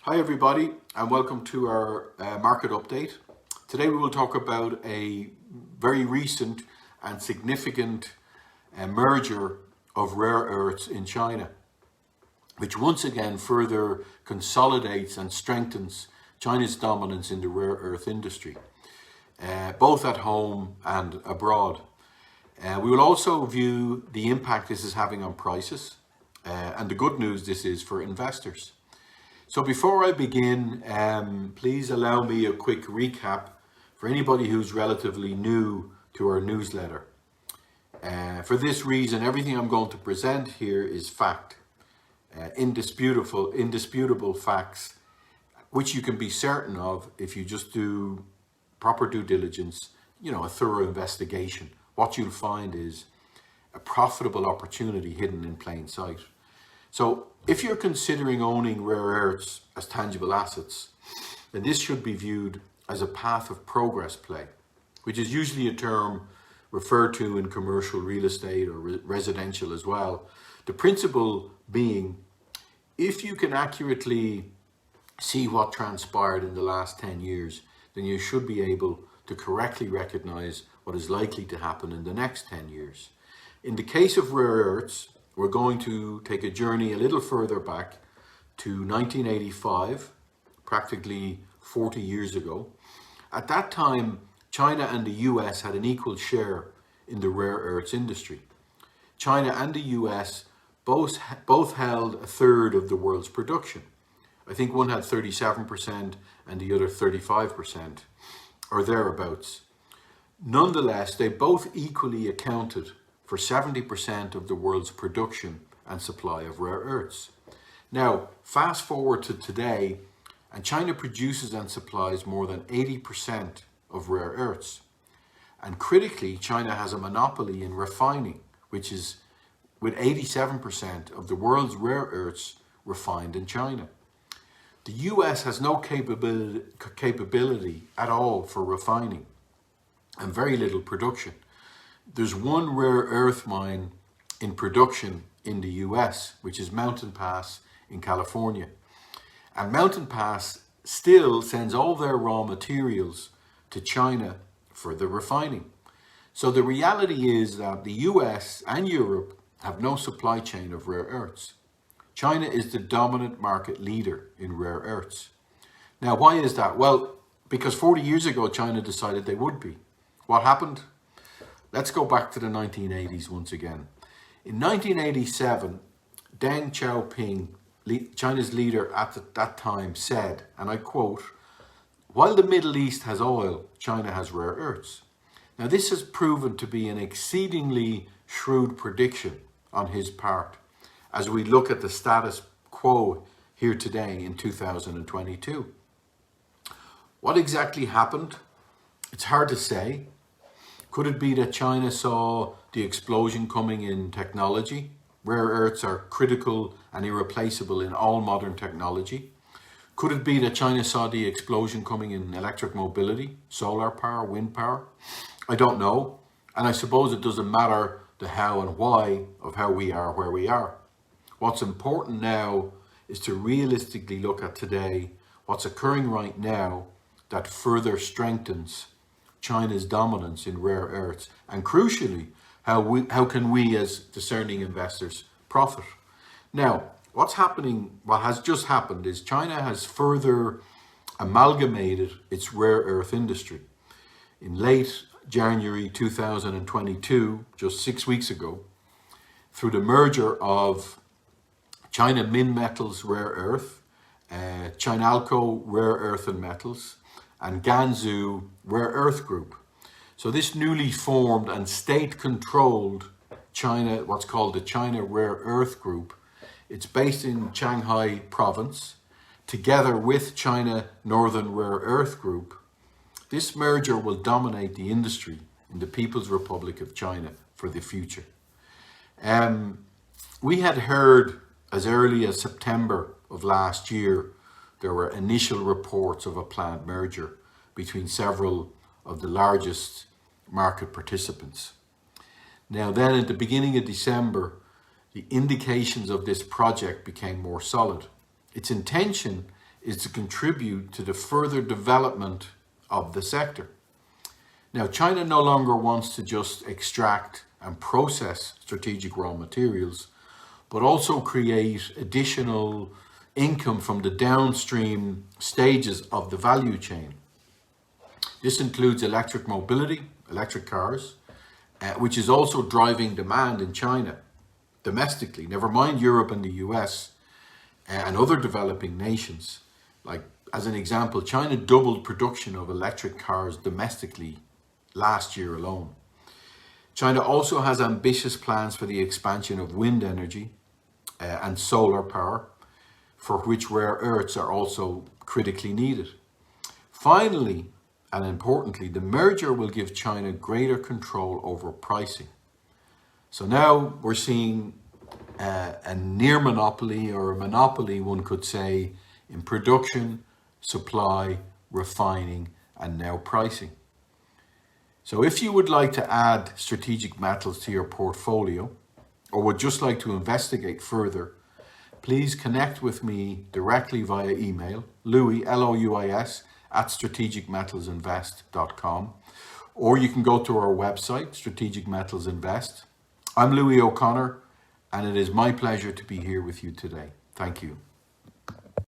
Hi everybody and welcome to our market update. Today we will talk about a very recent and significant merger of rare earths in China, which once again further consolidates and strengthens China's dominance in the rare earth industry, both at home and abroad. We will also view the impact this is having on prices and the good news this is for investors. So before I begin, please allow me a quick recap for anybody who's relatively new to our newsletter. For this reason, everything I'm going to present here is fact, indisputable facts, which you can be certain of if you just do proper due diligence, a thorough investigation. What you'll find is a profitable opportunity hidden in plain sight. So if you're considering owning rare earths as tangible assets, then this should be viewed as a path of progress play, which is usually a term referred to in commercial real estate or residential as well. The principle being, if you can accurately see what transpired in the last 10 years, then you should be able to correctly recognize what is likely to happen in the next 10 years. In the case of rare earths, we're going to take a journey a little further back to 1985, practically 40 years ago. At that time, China and the US had an equal share in the rare earths industry. China and the US both held a third of the world's production. I think one had 37% and the other 35%, or thereabouts. Nonetheless, they both equally accounted for 70% of the world's production and supply of rare earths. Now, fast forward to today, and China produces and supplies more than 80% of rare earths. And critically, China has a monopoly in refining, which is with 87% of the world's rare earths refined in China. The US has no capability at all for refining and very little production. There's one rare earth mine in production in the US, which is Mountain Pass in California. And Mountain Pass still sends all their raw materials to China for the refining. So the reality is that the US and Europe have no supply chain of rare earths. China is the dominant market leader in rare earths. Now, why is that? Well, because 40 years ago, China decided they would be. What happened? Let's go back to the 1980s once again. In 1987, Deng Xiaoping, China's leader at that time, said, and I quote, "While the Middle East has oil, China has rare earths." Now, this has proven to be an exceedingly shrewd prediction on his part as we look at the status quo here today in 2022. What exactly happened? It's hard to say. Could it be that China saw the explosion coming in technology? Rare earths are critical and irreplaceable in all modern technology. Could it be that China saw the explosion coming in electric mobility, solar power, wind power? I don't know. And I suppose it doesn't matter the how and why of how we are where we are. What's important now is to realistically look at today, what's occurring right now that further strengthens China's dominance in rare earths, and crucially, how can we as discerning investors profit? Now, what has just happened is China has further amalgamated its rare earth industry. In late January 2022, just 6 weeks ago, through the merger of China Minmetals Rare Earth, Chinalco Rare Earth and Metals, and Ganzhou Rare Earth Group. So this newly formed and state-controlled China, what's called the China Rare Earth Group, it's based in Shanghai province, together with China Northern Rare Earth Group. This merger will dominate the industry in the People's Republic of China for the future. We had heard as early as September of last year, there were initial reports of a planned merger between several of the largest market participants. Now then, at the beginning of December, the indications of this project became more solid. Its intention is to contribute to the further development of the sector. Now, China no longer wants to just extract and process strategic raw materials, but also create additional income from the downstream stages of the value chain. This includes electric mobility, electric cars, which is also driving demand in China domestically, never mind Europe and the US and other developing nations. Like, as an example, China doubled production of electric cars domestically last year alone. China also has ambitious plans for the expansion of wind energy and solar power, for which rare earths are also critically needed. Finally, and importantly, the merger will give China greater control over pricing. So now we're seeing a near monopoly, or a monopoly, one could say, in production, supply, refining, and now pricing. So if you would like to add strategic metals to your portfolio, or would just like to investigate further, please connect with me directly via email, Louis, Louis, at strategicmetalsinvest.com, or you can go to our website, Strategic Metals Invest. I'm Louis O'Connor, and it is my pleasure to be here with you today. Thank you.